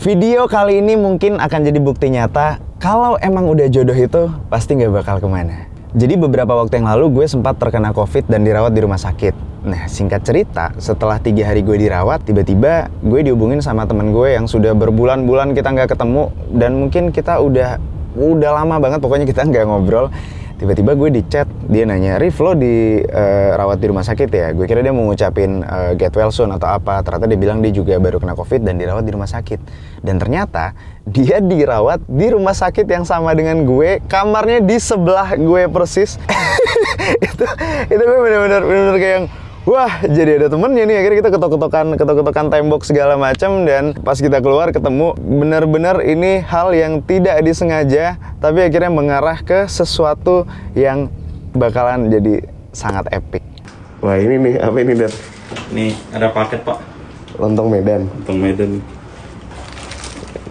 Video kali ini mungkin akan jadi bukti nyata kalau emang udah jodoh itu pasti nggak bakal kemana. Jadi beberapa waktu yang lalu gue sempat terkena COVID dan dirawat di rumah sakit. Nah, singkat cerita, setelah 3 hari gue dirawat, tiba-tiba gue dihubungin sama temen gue yang sudah berbulan-bulan kita nggak ketemu dan mungkin kita udah lama banget pokoknya kita nggak ngobrol. Tiba-tiba gue di chat, dia nanya, "Rif, lo rawat di rumah sakit ya?" Gue kira dia mau ngucapin get well soon atau apa. Ternyata dia bilang dia juga baru kena COVID dan dirawat di rumah sakit. Dan ternyata dia dirawat di rumah sakit yang sama dengan gue, kamarnya di sebelah gue persis. itu gue bener-bener kayak yang, wah, jadi ada temennya nih. Akhirnya kita ketok-ketokan tembok segala macam, dan pas kita keluar ketemu, benar-benar ini hal yang tidak disengaja, tapi akhirnya mengarah ke sesuatu yang bakalan jadi sangat epic. Wah, ini nih, apa ini, Dad? Nih, ada paket, Pak. Lontong Medan. Lontong Medan.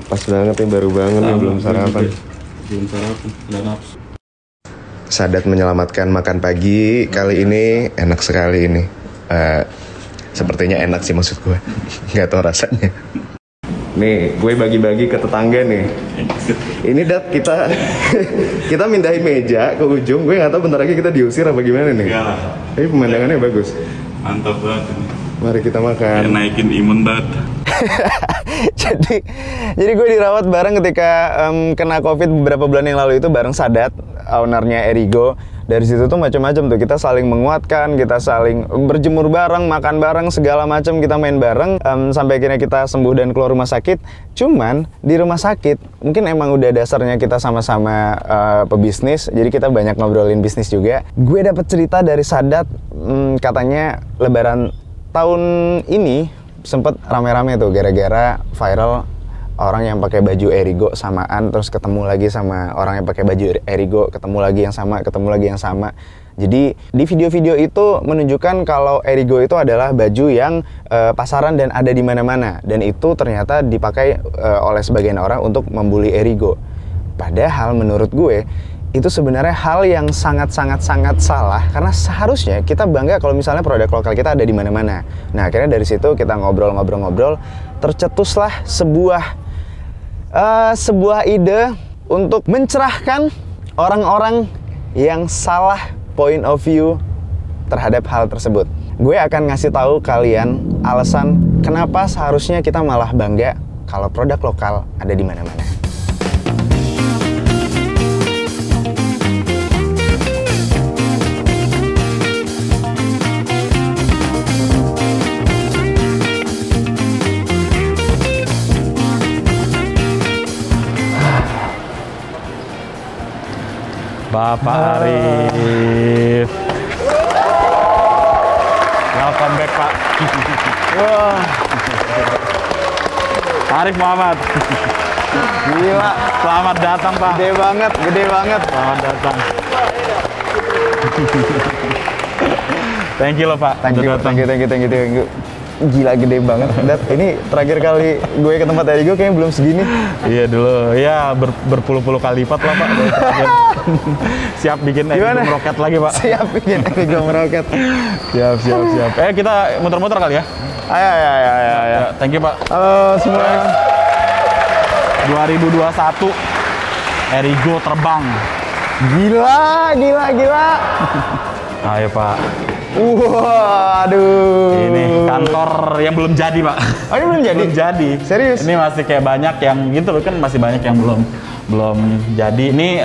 Pas banget nih, baru banget nih, belum sarapan. Belum sarapan, udah nafsu. Sadat menyelamatkan makan pagi kali ini, enak sekali ini. Sepertinya enak sih maksud gue. Nggak tahu rasanya. Nih, gue bagi-bagi ke tetangga nih. Ini Dat, kita mindahin meja ke ujung. Gue nggak tahu bentar lagi kita diusir apa gimana nih. Enggak lah. Tapi pemandangannya bagus. Mantap banget ini. Mari kita makan. Kayak naikin imun banget. jadi gue dirawat bareng ketika kena COVID beberapa bulan yang lalu itu bareng Sadat, ownernya Erigo. Dari situ tuh macam-macam tuh, kita saling menguatkan, kita saling berjemur bareng, makan bareng, segala macam kita main bareng, sampai akhirnya kita sembuh dan keluar rumah sakit. Cuman di rumah sakit mungkin emang udah dasarnya kita sama-sama pebisnis, jadi kita banyak ngobrolin bisnis juga. Gue dapet cerita dari Sadat, katanya Lebaran tahun ini sempet rame-rame tuh gara-gara viral orang yang pakai baju Erigo samaan, terus ketemu lagi sama orang yang pakai baju Erigo, ketemu lagi yang sama. Jadi di video-video itu menunjukkan kalau Erigo itu adalah baju yang pasaran dan ada di mana-mana, dan itu ternyata dipakai oleh sebagian orang untuk membuli Erigo. Padahal menurut gue itu sebenarnya hal yang sangat salah, karena seharusnya kita bangga kalau misalnya produk lokal kita ada di mana-mana. Nah, akhirnya dari situ kita ngobrol, tercetuslah sebuah ide untuk mencerahkan orang-orang yang salah point of view terhadap hal tersebut. Gue akan ngasih tahu kalian alasan kenapa seharusnya kita malah bangga kalau produk lokal ada di mana-mana. Bapak Arif. Welcome back, Pak. Wah, Arif Muhammad. gila. Selamat datang, Pak. Gede banget. Selamat datang. Thank you loh, Pak. Thank you. Gila, gede banget. Dat, ini terakhir kali gue ke tempat Erigo kayaknya belum segini. Iya dulu, ya berpuluh-puluh kali lipat lah, Pak. Siap bikin Erigo meroket lagi, Pak. Siap bikin Erigo meroket. Siap. Kita muter-muter kali ya? Ayo. Thank you, Pak. Halo semua. 2021 Erigo terbang. Gila. Ayo, Pak. Aduh. Ini kantor yang belum jadi, Pak. Oh, ini belum jadi? Belum jadi. Serius? Ini masih kayak banyak yang gitu loh, kan masih banyak yang belum jadi. Ini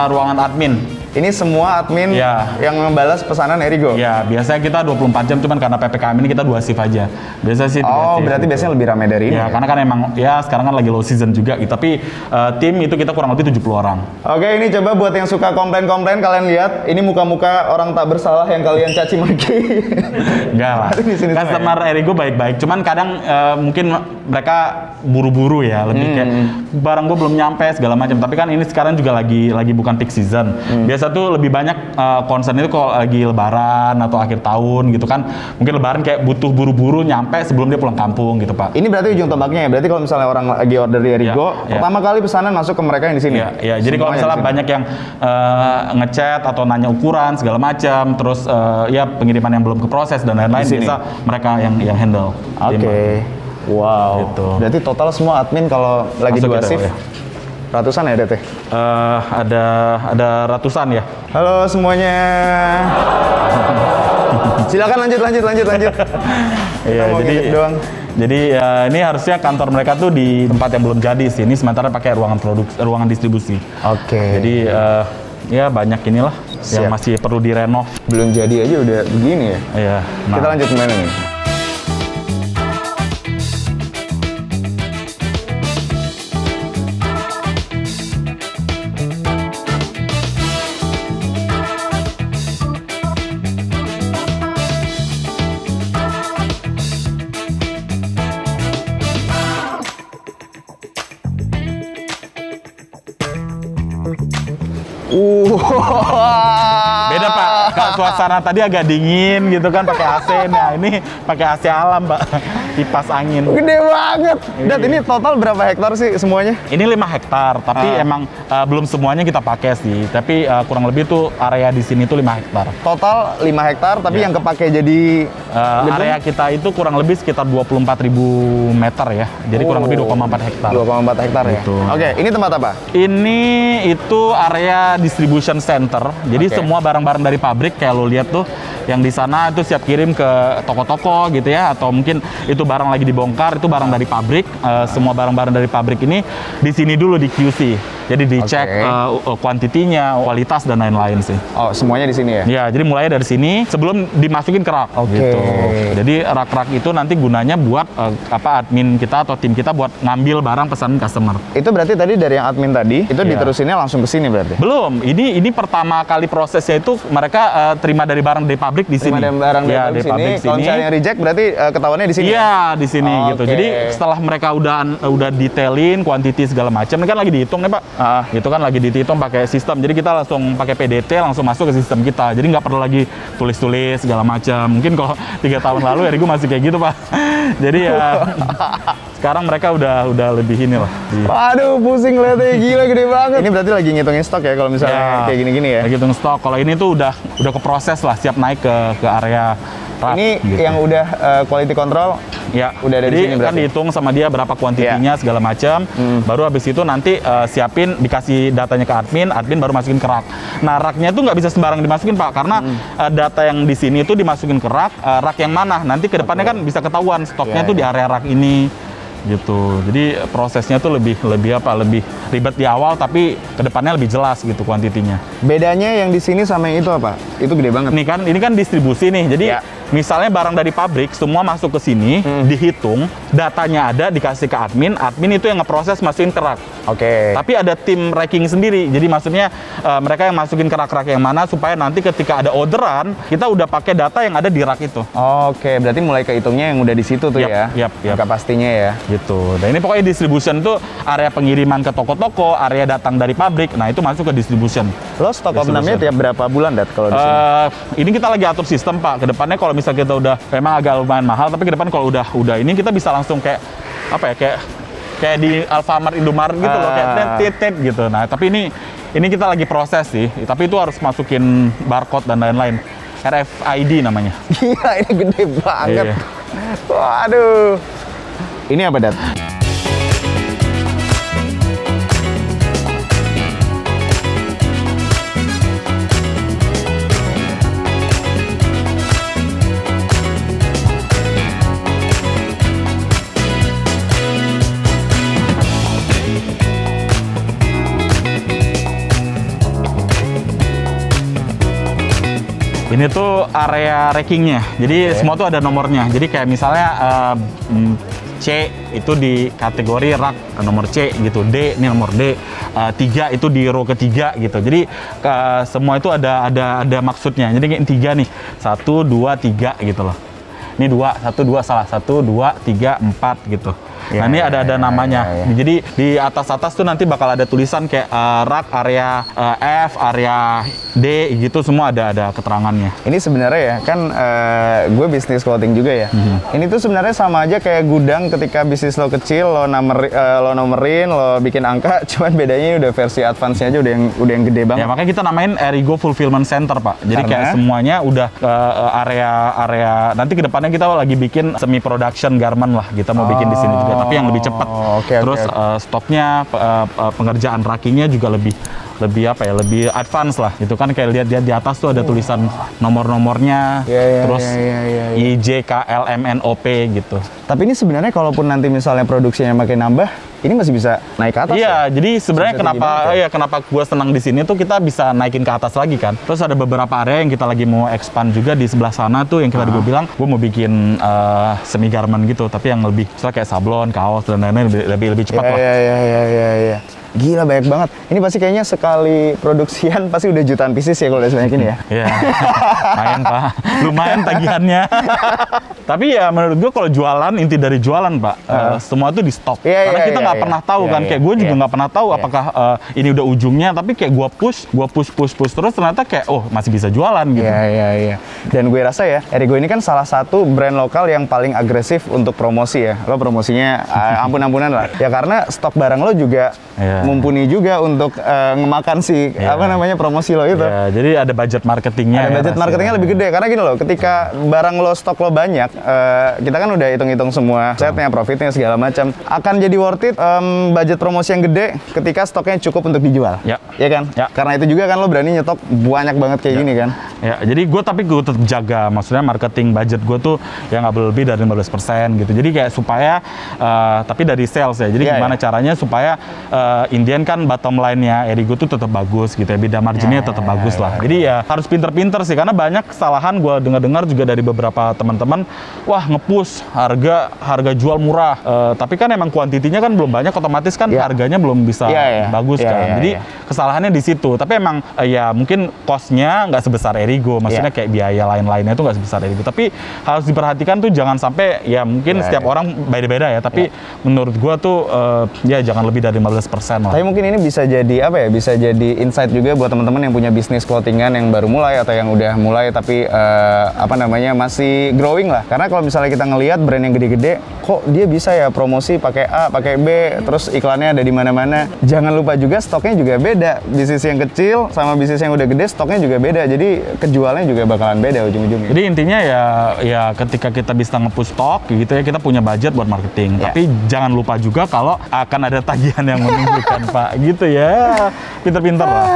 ruangan admin. Ini semua admin yang membalas pesanan Erigo? Ya, biasanya kita 24 jam, cuman karena PPKM ini kita 2 shift aja. Biasanya sih 3 shift. Berarti gitu. Biasanya lebih ramai dari ini ya? Karena kan emang, ya sekarang kan lagi low season juga gitu. Tapi tim itu kita kurang lebih 70 orang. Oke, ini coba buat yang suka komplain-komplain, kalian lihat. Ini muka-muka orang tak bersalah yang kalian caci maki. Enggak lah. Customer Erigo baik-baik. Cuman kadang mungkin mereka buru-buru ya. Lebih kayak, barang gue belum nyampe, segala macam. Tapi kan ini sekarang juga lagi bukan peak season. Biasa tuh lebih banyak concern itu kalau lagi lebaran atau akhir tahun gitu kan, mungkin lebaran kayak butuh buru-buru nyampe sebelum dia pulang kampung gitu, Pak. Ini berarti ujung tombaknya ya, berarti kalau misalnya orang lagi order di Erigo, pertama kali pesanan masuk ke mereka yang di sini. Iya, jadi kalau misalnya banyak yang ngechat atau nanya ukuran segala macam, terus ya pengiriman yang belum keproses dan lain-lain, bisa mereka yang handle. Oke. Wow. Gitu. Berarti total semua admin kalau lagi Masuk 2 gitu, shift ya. ratusan ya, Det? Ada ratusan ya. Halo semuanya. Silakan lanjut. Iya, mau jadi ngintip doang. Jadi ini harusnya kantor mereka tuh di tempat yang belum jadi sih. Ini sementara pakai ruangan distribusi. Oke. Jadi ya banyak inilah yang Siap. masih perlu direnov. Belum jadi aja udah begini ya. Iya. Nah, Kita lanjut kemana nih? Beda Pak, kalau suasana tadi agak dingin gitu kan pakai AC. Nah ini pakai AC alam Pak, kipas angin. Gede banget. Dat, ini total berapa hektar sih semuanya? Ini 5 hektar, tapi emang belum semuanya kita pakai sih. Tapi kurang lebih tuh area di sini tuh 5 hektar. Total 5 hektar, tapi Ya. yang kepake jadi Area kita itu kurang lebih sekitar 24.000 meter ya. Jadi kurang lebih 2,4 hektar. 2,4 hektar ya. Gitu. Oke, ini tempat apa? Ini itu area distribution center. Jadi Oke. semua barang-barang dari pabrik kayak lo lihat tuh yang di sana itu siap kirim ke toko-toko gitu ya, atau mungkin itu barang lagi dibongkar, itu barang dari pabrik. Semua barang-barang dari pabrik ini di sini dulu di QC. Jadi dicek kuantitinya, kualitas dan lain-lain sih. Oh, semuanya di sini ya? Ya, jadi mulainya dari sini sebelum dimasukin ke rak. Oke. Gitu. Jadi rak-rak itu nanti gunanya buat admin kita atau tim kita buat ngambil barang pesanan customer. Itu berarti tadi dari yang admin tadi, itu Iya. diterusinnya langsung ke sini berarti? Belum, ini pertama kali prosesnya itu mereka terima dari barang dari pabrik di sini. Terima dari barang Ya, dari dari sini. pabrik Kalau sini. misalnya reject berarti ketahuannya di sini? Iya, di sini gitu. Oke. Jadi setelah mereka udah detailin kuantiti segala macam, ini kan lagi dihitung nih Pak. Itu kan lagi dihitung pakai sistem. Jadi kita langsung pakai PDT langsung masuk ke sistem kita. Jadi nggak perlu lagi tulis-tulis segala macam. Mungkin kalau 3 tahun lalu ya gue masih kayak gitu Pak. Jadi ya sekarang mereka udah lebih ini lah. Waduh, pusing lihatnya, gila gede banget. Ini berarti lagi ngitungin stok ya kalau misalnya kayak gini-gini ya? Lagi hitung stok. Kalau ini tuh udah keproses lah, siap naik ke area rak, Ini gitu. yang udah quality control, Ya, udah ada di jadi sini kan berarti? dihitung sama dia berapa kuantitinya segala macam. Baru habis itu nanti siapin, dikasih datanya ke admin baru masukin ke rak. Nah, raknya itu nggak bisa sembarang dimasukin Pak, karena data yang di sini itu dimasukin ke rak. Rak yang mana? Nanti ke depannya kan bisa ketahuan stoknya Ya, tuh di area rak ini. Gitu. Jadi prosesnya tuh lebih ribet di awal, tapi kedepannya lebih jelas gitu kuantitinya. Bedanya yang di sini sama yang itu apa? Itu gede banget. Ini kan distribusi nih. Jadi Ya. misalnya barang dari pabrik semua masuk ke sini, dihitung, datanya ada dikasih ke admin itu yang ngeproses masukin ke rak. Oke. Tapi ada tim racking sendiri. Jadi maksudnya mereka yang masukin ke rak-rak yang mana supaya nanti ketika ada orderan, kita udah pakai data yang ada di rak itu. Oke, berarti mulai kehitungnya yang udah di situ tuh ya? Yap. Angka pastinya ya? Gitu. Dan ini pokoknya distribution tuh area pengiriman ke toko-toko, area datang dari pabrik. Nah, itu masuk ke distribution. Lo stok opnamenya tiap berapa bulan, Dat, kalau di sini? Ini kita lagi atur sistem Pak. Kedepannya kalau misalnya kita udah memang agak lumayan mahal, tapi kedepan kalau udah ini kita bisa langsung kayak apa ya, kayak di Alfamart, Indomaret gitu loh, kayak tet gitu. Nah, tapi ini kita lagi proses sih. Tapi itu harus masukin barcode dan lain-lain. RFID namanya. Gila, ini gede banget. Iya. Waduh. Ini apa, Dat? Ini tuh area rackingnya. Jadi semua tuh ada nomornya. Jadi kayak misalnya C itu di kategori rak nomor C gitu. D ini nomor D. 3 itu di row ketiga gitu. Jadi semua itu ada maksudnya. Jadi kayak 3 nih. 1, 2, 3 gitu loh. Ini 2, 1, 2 salah. 1, 2, 3, 4 gitu. Nah ini ada namanya. Jadi di atas tuh nanti bakal ada tulisan kayak rak area F, area D gitu, semua ada keterangannya. Ini sebenarnya ya kan gue bisnis clothing juga ya. Ini tuh sebenarnya sama aja kayak gudang ketika bisnis lo kecil, lo nomerin, lo bikin angka, cuman bedanya ini udah versi advance-nya aja udah yang gede banget. Ya makanya kita namain Erigo Fulfillment Center, Pak. Jadi kayak semuanya udah area nanti kedepannya kita lagi bikin semi production garment lah. Kita mau bikin di sini juga, tapi yang lebih cepat. Terus stoknya, pengerjaan rakinya juga lebih advance lah. Itu kan kayak lihat di atas tuh ada tulisan nomor-nomornya, terus IJKLMNOP gitu. Tapi ini sebenarnya kalaupun nanti misalnya produksinya makin nambah, ini masih bisa naik ke atas. Iya, jadi sebenarnya kenapa gue senang di sini tuh kita bisa naikin ke atas lagi kan. Terus ada beberapa area yang kita lagi mau expand juga di sebelah sana tuh yang gue bilang gue mau bikin semi garment gitu, tapi yang lebih misalnya kayak sablon, kaos dan lain-lain lebih cepat lah. Iya. Gila banyak banget. Ini pasti kayaknya sekali produksian pasti udah jutaan pieces ya kalau udah sebanyak ini ya. Iya. Lumayan, Pak. Lumayan tagihannya. Tapi ya menurut gue kalau jualan, inti dari jualan, Pak, semua itu di stok. Karena kita nggak pernah tahu kan. Kayak gue juga nggak pernah tahu apakah ini udah ujungnya, tapi kayak gue push terus ternyata kayak masih bisa jualan gitu. Iya. Dan gue rasa ya, Erigo ini kan salah satu brand lokal yang paling agresif untuk promosi ya. Lo promosinya ampun-ampunan lah. Ya karena stok barang lo juga mumpuni juga untuk ngemakan si promosi lo itu. Ya, jadi ada budget marketingnya. Ada budget marketingnya lebih gede karena gini loh, ketika barang lo stok lo banyak, kita kan udah hitung-hitung semua setnya, profitnya segala macam. Akan jadi worth it budget promosi yang gede ketika stoknya cukup untuk dijual. Ya kan? Ya. Karena itu juga kan lo berani nyetok banyak banget kayak gini kan. Ya, jadi gue tetap jaga, maksudnya marketing budget gue tuh ya nggak lebih dari 15% gitu. Jadi kayak supaya tapi dari sales ya. Jadi gimana caranya supaya Indian kan bottom line-nya Erigo tuh tetap bagus gitu ya, beda marginnya tetap bagus lah. Jadi ya harus pinter-pinter sih, karena banyak kesalahan gue dengar juga dari beberapa teman-teman, wah nge-push harga jual murah, tapi kan emang kuantitinya kan belum banyak, otomatis kan harganya belum bisa bagus kan. Jadi kesalahannya di situ. Tapi emang ya mungkin cost-nya nggak sebesar Erigo, maksudnya kayak biaya lain-lainnya itu nggak sebesar Erigo. Tapi harus diperhatikan tuh jangan sampai ya mungkin setiap orang beda-beda ya. Tapi menurut gue tuh ya jangan lebih dari 15%. Tapi mungkin ini bisa jadi bisa jadi insight juga buat teman-teman yang punya bisnis clothingan yang baru mulai atau yang udah mulai tapi masih growing lah. Karena kalau misalnya kita ngelihat brand yang gede-gede, kok dia bisa ya promosi pakai A, pakai B, terus iklannya ada di mana-mana. Jangan lupa juga stoknya juga beda. Bisnis yang kecil sama bisnis yang udah gede stoknya juga beda. Jadi kejualannya juga bakalan beda ujung-ujungnya. Jadi intinya ya ketika kita bisa nge-push stok gitu ya, kita punya budget buat marketing. Tapi jangan lupa juga kalau akan ada tagihan yang menunjukkan Pak, gitu ya, pinter-pinter lah.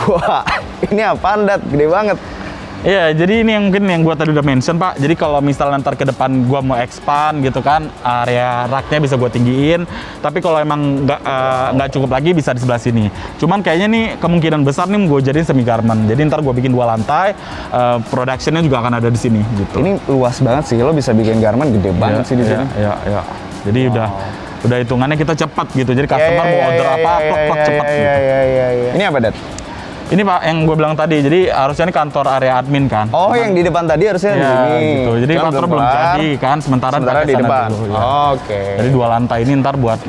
Wah, ini apaan Dat? Gede banget. Iya, jadi ini yang mungkin yang gue tadi udah mention Pak. Jadi kalau misalnya ntar ke depan gue mau expand gitu kan, area raknya bisa gue tinggiin. Tapi kalau emang nggak cukup lagi bisa di sebelah sini. Cuman kayaknya nih kemungkinan besar nih gue jadiin semi garment. Jadi ntar gue bikin 2 lantai, productionnya juga akan ada di sini gitu. Ini luas banget sih, lo bisa bikin garment gede banget sih di sini. Iya. Jadi udah hitungannya kita cepat gitu. Jadi customer mau order apa, plak cepat. Iya. Ini apa, Dat? Ini Pak, yang gue bilang tadi, jadi harusnya ini kantor area admin kan. Oh, yang di depan tadi harusnya di sini. Gitu. Jadi kantor belum jadi kan, sementara di depan. Dulu, ya. Oke. Jadi 2 lantai ini ntar buat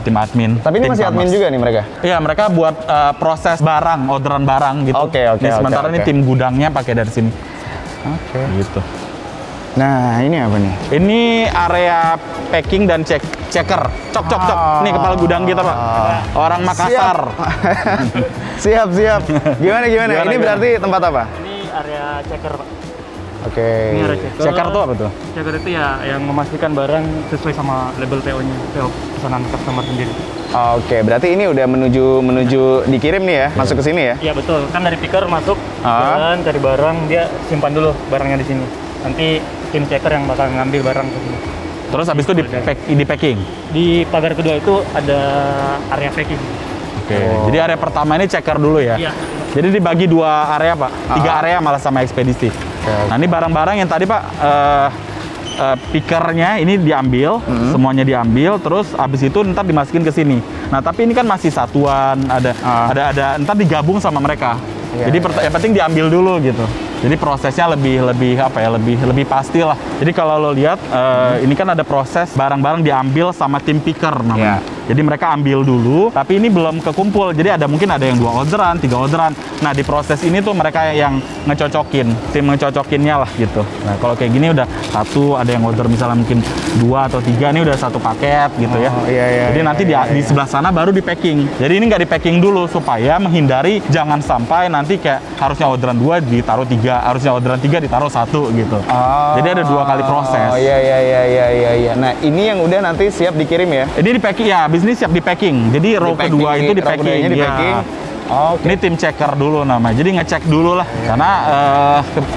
tim admin. Tapi ini masih admin juga nih mereka? Iya, mereka buat proses barang, orderan barang gitu. Oke. Sementara ini tim gudangnya pakai dari sini. Oke. Gitu. Nah, ini apa nih? Ini area packing dan checker. Cok. Nih kepala gudang kita, Pak. Orang Makassar. Siap. Gimana? Ini berarti tempat apa? Ini area checker, Pak. Oke. Ini area Checker tuh apa tuh? Checker itu ya yang memastikan barang sesuai sama label PO-nya, PO pesanan customer sendiri. Oke, berarti ini udah menuju dikirim nih ya, masuk ke sini ya? Iya, betul. Kan dari picker masuk, jalan cari barang, dia simpan dulu barangnya di sini. Nanti tim checker yang bakal ngambil barang ke sini. Terus habis itu di packing? Di pagar kedua itu ada area packing. Oke. Jadi area pertama ini checker dulu ya? Iya. Jadi dibagi 2 area Pak, 3 area malah sama ekspedisi. Nah ini barang-barang yang tadi Pak, pickernya ini diambil, semuanya diambil, terus habis itu ntar dimasukin ke sini. Nah tapi ini kan masih satuan, ada ntar digabung sama mereka. Jadi yang penting diambil dulu gitu. Jadi prosesnya lebih apa ya, lebih pasti lah. Jadi kalau lo lihat ini kan ada proses barang-barang diambil sama tim picker namanya. Jadi mereka ambil dulu, tapi ini belum kekumpul. Jadi mungkin ada yang 2 orderan, 3 orderan. Nah di proses ini tuh mereka yang ngecocokin, tim ngecocokinnya lah gitu. Nah kalau kayak gini udah satu, ada yang order misalnya mungkin 2 atau 3, ini udah satu paket gitu ya. Jadi nanti di sebelah sana baru di packing. Jadi ini nggak di packing dulu supaya menghindari jangan sampai nanti kayak harusnya orderan 2 ditaruh 3, harusnya orderan 3 ditaruh 1 gitu. Jadi ada 2 kali proses. Iya. Nah ini yang udah nanti siap dikirim ya? Ini di packing ya, bisnis siap di packing. Jadi row kedua itu di packing. Ini tim checker dulu namanya. Jadi ngecek dulu lah. Karena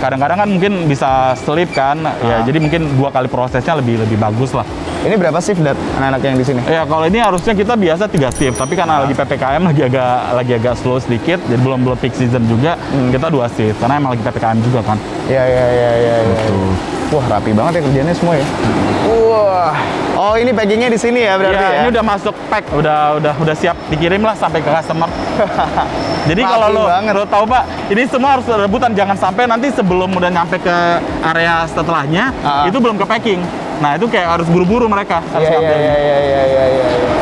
kadang-kadang kan mungkin bisa slip kan. Ya jadi mungkin 2 kali prosesnya lebih bagus lah. Ini berapa shift Dat anak-anak yang di sini? Ya kalau ini harusnya kita biasa 3 shift, tapi karena lagi PPKM lagi agak slow sedikit, jadi belum peak season juga, kita 2 shift karena emang lagi PPKM juga kan. Iya. Wah, rapi banget ya kerjanya semua ya. Wah. Oh, ini packingnya di sini ya berarti ya? Ini udah masuk pack, udah siap dikirim lah sampai ke customer. Jadi kalau lo tahu Pak, ini semua harus rebutan, jangan sampai nanti sebelum udah nyampe ke area setelahnya itu belum ke packing. Nah itu kayak harus buru-buru mereka. Iya.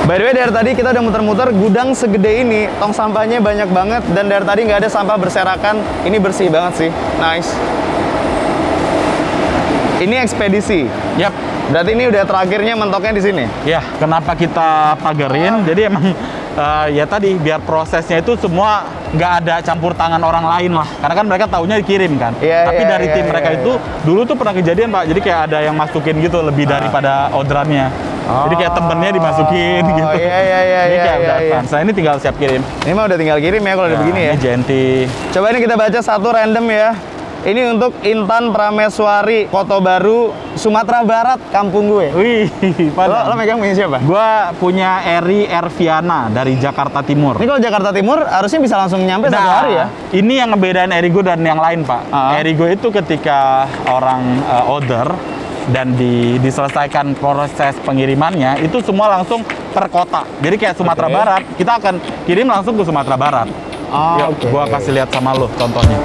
By the way, dari tadi kita udah muter-muter gudang segede ini, tong sampahnya banyak banget, dan dari tadi nggak ada sampah berserakan. Ini bersih banget sih, nice. Ini ekspedisi. Yap. Berarti ini udah terakhirnya mentoknya di sini. Ya, kenapa kita pagerin? Jadi emang ya tadi biar prosesnya itu semua nggak ada campur tangan orang lain lah. Karena kan mereka taunya dikirim kan. Tapi dari tim mereka itu dulu tuh pernah kejadian Pak. Jadi kayak ada yang masukin gitu lebih daripada orderannya. Jadi kayak temennya dimasukin gitu. Ini kayak udah advance. Nah ini tinggal siap kirim. Ini mah udah tinggal kirim ya kalau udah begini ya. Ini Genti. Coba ini kita baca satu random ya. Ini untuk Intan Prameswari, Koto Baru, Sumatera Barat, kampung gue. Wih, lo megang punya siapa? Gua punya Eri Erviana dari Jakarta Timur. Ini kalau Jakarta Timur harusnya bisa langsung nyampe 1 hari ya? Ini yang ngebedain Erigo dan yang lain Pak. Erigo itu ketika orang order dan diselesaikan proses pengirimannya, itu semua langsung per kota. Jadi kayak Sumatera Barat, kita akan kirim langsung ke Sumatera Barat. Yuk, gua kasih lihat sama lo contohnya.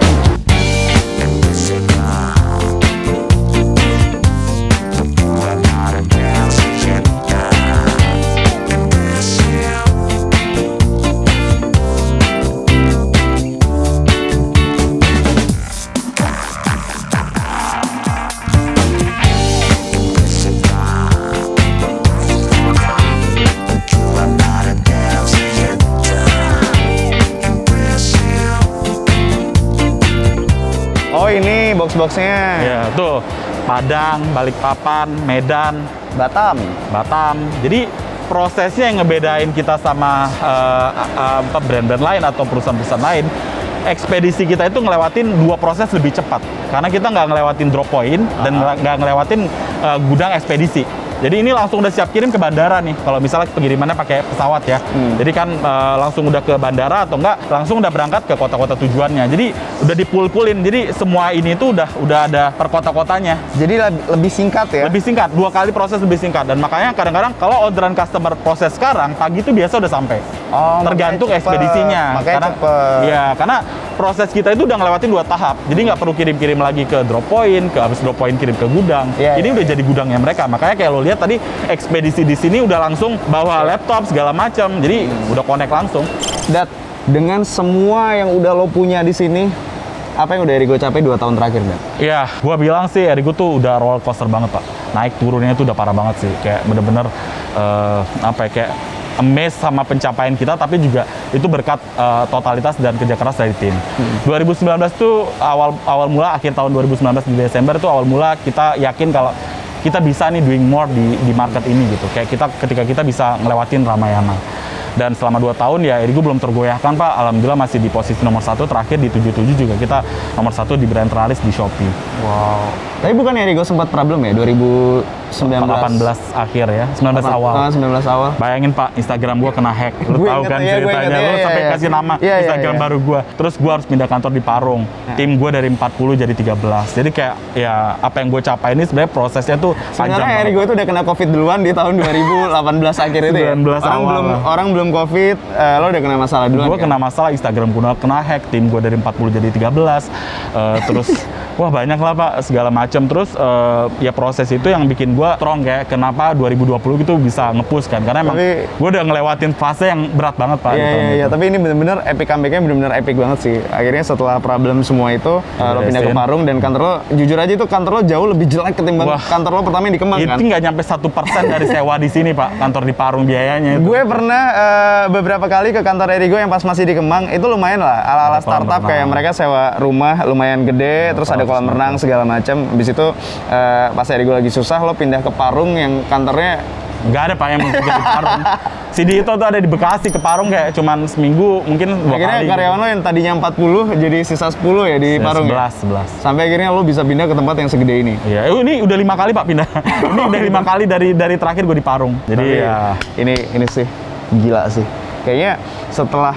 Oh ini box-boxnya. Ya tuh, Padang, Balikpapan, Medan, Batam. Jadi prosesnya yang ngebedain kita sama brand-brand lain atau perusahaan-perusahaan lain, ekspedisi kita itu ngelewatin 2 proses lebih cepat. Karena kita nggak ngelewatin drop point dan nggak ngelewatin gudang ekspedisi. Jadi ini langsung udah siap kirim ke bandara nih. Kalau misalnya pengirimannya pakai pesawat ya. Jadi kan langsung udah ke bandara atau enggak langsung udah berangkat ke kota-kota tujuannya. Jadi udah dipul-pulin. Jadi semua ini tuh udah ada per kota-kotanya. Jadi lebih singkat ya? Lebih singkat, 2 kali proses lebih singkat. Dan makanya kadang-kadang kalau orderan customer proses sekarang, pagi itu biasa udah sampai. Tergantung ekspedisinya. Makanya cepet. Ya, karena proses kita itu udah ngelewatin 2 tahap. Jadi nggak perlu kirim-kirim lagi ke drop point, habis drop point kirim ke gudang. Ini udah jadi gudangnya mereka. Makanya kayak lo lihat tadi ekspedisi di sini udah langsung bawa laptop segala macam. Jadi udah connect langsung. Dat, dengan semua yang udah lo punya di sini, apa yang udah Erigo capai 2 tahun terakhir, Dat? Iya, gua bilang sih Erigo tuh udah roller coaster banget, Pak. Naik turunnya tuh udah parah banget sih. Kayak bener-bener kayak amazed sama pencapaian kita, tapi juga itu berkat totalitas dan kerja keras dari tim. 2019 tuh awal mula, akhir tahun 2019 di Desember tuh awal mula kita yakin kalau kita bisa nih doing more di market ini gitu. Kayak ketika kita bisa ngelewatin Ramayana. Dan selama 2 tahun ya Erigo belum tergoyahkan Pak. Alhamdulillah masih di posisi nomor 1, terakhir di 77 juga kita nomor 1 di brand terlaris di Shopee. Wow. Tapi bukan Erigo sempat problem ya 2019 18 akhir ya, 19 awal. 19 awal. Bayangin Pak, Instagram gua kena hack. Lu Gue tahu inget, kan iya, gue ceritanya. inget, Lu iya, sampai iya. kasih nama Iya, iya, Instagram iya. baru gua. Terus gua harus pindah kantor di Parung. Tim gua dari 40 jadi 13. Jadi kayak ya apa yang gue capai ini sebenarnya prosesnya tuh panjang Sebenarnya banget. Erigo itu udah kena COVID duluan di tahun 2018 akhir itu ya. 19 awal. Orang belum COVID, lo udah kena masalah duluan. Gue kan? kena masalah Instagram gue kena hack, tim gue dari 40 jadi 13. Terus wah banyak lah Pak segala macam. Terus ya proses itu yang bikin gue strong kayak kenapa 2020 gitu bisa nge-push kan, karena emang gue udah ngelewatin fase yang berat banget Pak. Iya, tapi ini bener-bener epic comeback-nya bener-bener epic banget sih. Akhirnya setelah problem semua itu lo pindah ke Parung dan kantor lo, jujur aja itu kantor lo jauh lebih jelek ketimbang kantor lo pertama yang di Kemang kan? Itu nggak nyampe 1% dari sewa di sini Pak, kantor di Parung biayanya itu. Gue pernah beberapa kali ke kantor Erigo yang pas masih di Kemang, itu lumayan lah, ala-ala startup kayak mereka sewa rumah lumayan gede, terus ada kolam renang segala macam. Habis itu pas Erigo lagi susah, lo pindah ke Parung yang kantornya nggak ada Pak yang kerja di Parung. Si Dito tuh ada di Bekasi, ke Parung kayak cuman seminggu mungkin 2 kali. Akhirnya karyawan lo yang tadinya 40 jadi sisa 10 ya di Parung 11, ya? 11. Sampai akhirnya lo bisa pindah ke tempat yang segede ini. Iya, ini udah 5 kali Pak pindah. Ini udah 5 kali dari terakhir gue di Parung. Jadi Tapi, ya ini sih gila sih. Kayaknya setelah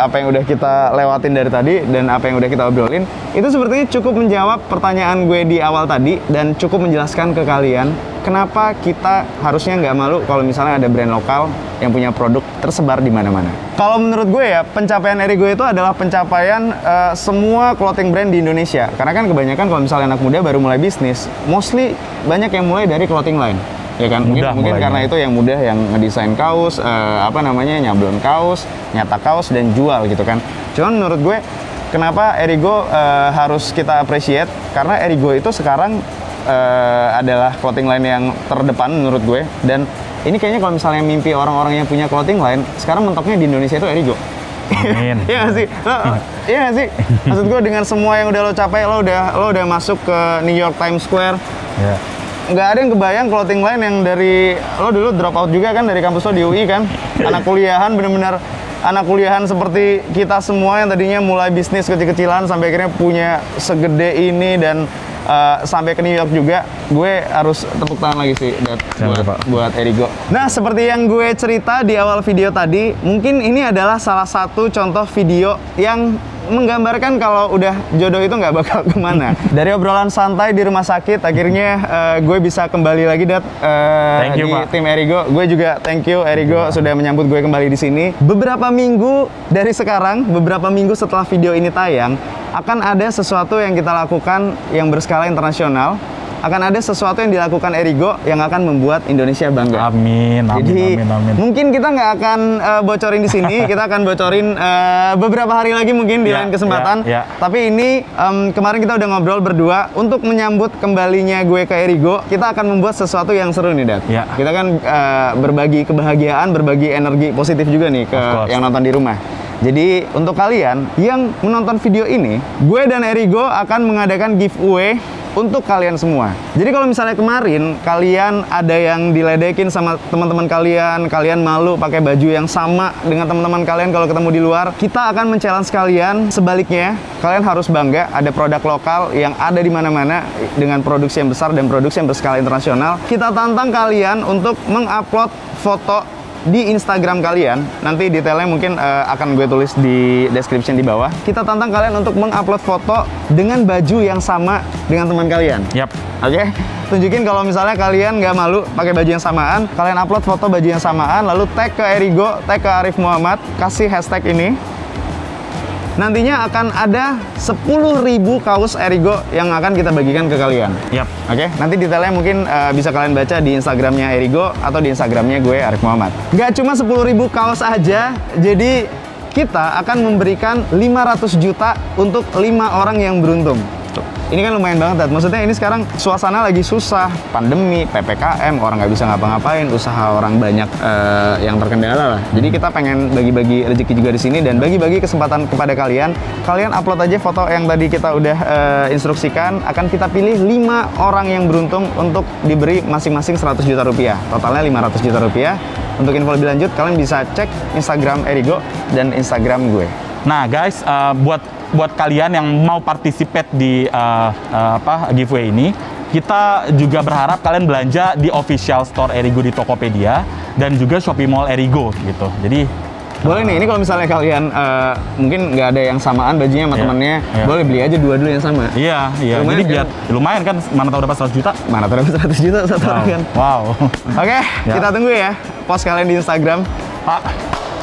apa yang udah kita lewatin dari tadi dan apa yang udah kita obrolin, itu sepertinya cukup menjawab pertanyaan gue di awal tadi dan cukup menjelaskan ke kalian kenapa kita harusnya nggak malu kalau misalnya ada brand lokal yang punya produk tersebar di mana-mana. Kalau menurut gue ya, pencapaian Erigo itu adalah pencapaian semua clothing brand di Indonesia. Karena kan kebanyakan kalau misalnya anak muda baru mulai bisnis, mostly banyak yang mulai dari clothing line. Ya kan, mungkin karena itu yang mudah, yang ngedesain kaos, nyablon kaos, nyetak kaos dan jual gitu kan. Cuman menurut gue kenapa Erigo harus kita appreciate, karena Erigo itu sekarang adalah clothing line yang terdepan menurut gue. Dan ini kayaknya kalau misalnya mimpi orang-orang yang punya clothing line, sekarang mentoknya di Indonesia itu Erigo. amin. Iya nggak sih? Iya nggak sih? Maksud gue dengan semua yang udah lo capai, lo udah masuk ke New York Times Square. Ya. Nggak ada yang kebayang clothing line yang dari lo dulu drop out juga kan dari kampus lo di UI kan, anak kuliahan, bener-bener anak kuliahan seperti kita semua yang tadinya mulai bisnis kecil-kecilan sampai akhirnya punya segede ini dan sampai ke New York juga. Gue harus tepuk tangan lagi sih buat Erigo. Nah, seperti yang gue cerita di awal video tadi, mungkin ini adalah salah satu contoh video yang menggambarkan kalau udah jodoh itu nggak bakal kemana. Dari obrolan santai di rumah sakit, akhirnya gue bisa kembali lagi Thank you, di Pak. tim Erigo. Gue juga thank you Erigo sudah menyambut gue kembali di sini. Beberapa minggu dari sekarang, beberapa minggu setelah video ini tayang, akan ada sesuatu yang kita lakukan yang berskala internasional. Akan ada sesuatu yang dilakukan Erigo yang akan membuat Indonesia bangga. Amin. Jadi mungkin kita nggak akan bocorin di sini, kita akan bocorin beberapa hari lagi mungkin di lain kesempatan. Tapi ini kemarin kita udah ngobrol berdua untuk menyambut kembalinya gue ke Erigo. Kita akan membuat sesuatu yang seru nih, Dad. Kita kan berbagi kebahagiaan, berbagi energi positif juga nih ke yang nonton di rumah. Jadi untuk kalian yang menonton video ini, gue dan Erigo akan mengadakan giveaway untuk kalian semua. Jadi kalau misalnya kemarin kalian ada yang diledekin sama teman-teman kalian, kalian malu pakai baju yang sama dengan teman-teman kalian kalau ketemu di luar, kita akan men-challenge kalian sebaliknya. Kalian harus bangga ada produk lokal yang ada di mana-mana dengan produksi yang besar dan produksi yang berskala internasional. Kita tantang kalian untuk mengupload foto di Instagram kalian. Nanti detailnya mungkin akan gue tulis di description di bawah. Kita tantang kalian untuk mengupload foto dengan baju yang sama dengan teman kalian. Oke? Tunjukin kalau misalnya kalian nggak malu pakai baju yang samaan, kalian upload foto baju yang samaan, lalu tag ke Erigo, tag ke Arif Muhammad, kasih hashtag ini. Nantinya akan ada 10.000 kaos Erigo yang akan kita bagikan ke kalian. Oke? Nanti detailnya mungkin bisa kalian baca di Instagramnya Erigo atau di Instagramnya gue, Arif Muhammad. Nggak cuma 10.000 kaos aja, jadi kita akan memberikan 500 juta untuk 5 orang yang beruntung. Ini kan lumayan banget, Dad. Maksudnya ini sekarang suasana lagi susah, pandemi, PPKM, orang nggak bisa ngapa-ngapain, usaha orang banyak yang terkendala lah. Jadi kita pengen bagi-bagi rezeki juga di sini dan bagi-bagi kesempatan kepada kalian. Kalian upload aja foto yang tadi kita udah instruksikan, akan kita pilih 5 orang yang beruntung untuk diberi masing-masing 100 juta rupiah. Totalnya 500 juta rupiah. Untuk info lebih lanjut, kalian bisa cek Instagram Erigo dan Instagram gue. Nah guys, buat kalian yang mau participate di giveaway ini, kita juga berharap kalian belanja di official store Erigo di Tokopedia dan juga Shopee Mall Erigo gitu. Jadi boleh nih, ini kalau misalnya kalian mungkin nggak ada yang samaan bajunya sama temennya, boleh beli aja dua-dua yang sama. Iya. Jadi biar lumayan kan, mana tahu dapat 100 juta. Mana tahu dapat 100 juta satu orang kan. Wow. Oke, kita tunggu ya post kalian di Instagram. Pak,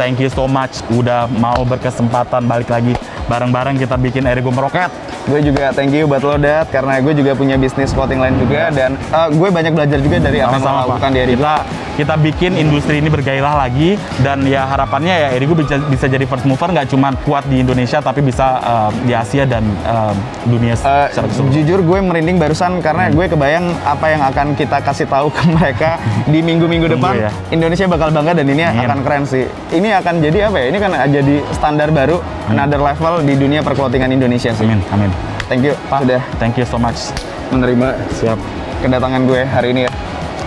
thank you so much udah mau berkesempatan balik lagi bareng-bareng kita bikin Erigo meroket. Gue juga thank you buat lo, Dat, karena gue juga punya bisnis clothing lain juga, dan gue banyak belajar juga dari apa yang lo lakukan di Erigo. Kita bikin industri ini bergairah lagi, dan ya harapannya ya Erigo bisa jadi first mover, nggak cuma kuat di Indonesia tapi bisa di Asia dan dunia secara keseluruhan. Jujur gue merinding barusan karena gue kebayang apa yang akan kita kasih tahu ke mereka di minggu-minggu depan. Indonesia bakal bangga dan ini akan keren sih. Ini akan jadi apa ya? Ini kan jadi standar baru, another level di dunia perclothingan Indonesia sih. Amin. Thank you, Pak. Sudah. Thank you so much. Menerima Siap. kedatangan gue hari ini ya.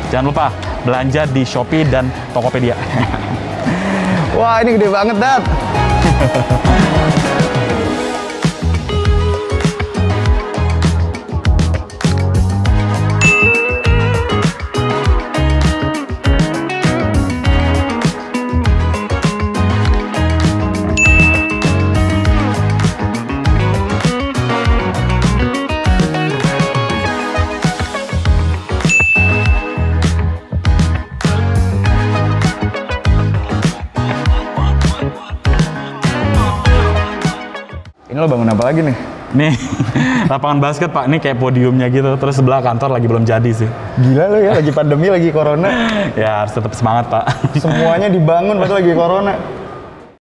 Jangan lupa belanja di Shopee dan Tokopedia. Wah, ini gede banget, Dat. Ini lo bangun apa lagi nih? Nih, lapangan basket, Pak. Ini kayak podiumnya gitu. Terus sebelah kantor lagi belum jadi sih. Gila lo ya, lagi pandemi, lagi corona. Ya, harus tetap semangat, Pak. Semuanya dibangun padahal lagi corona.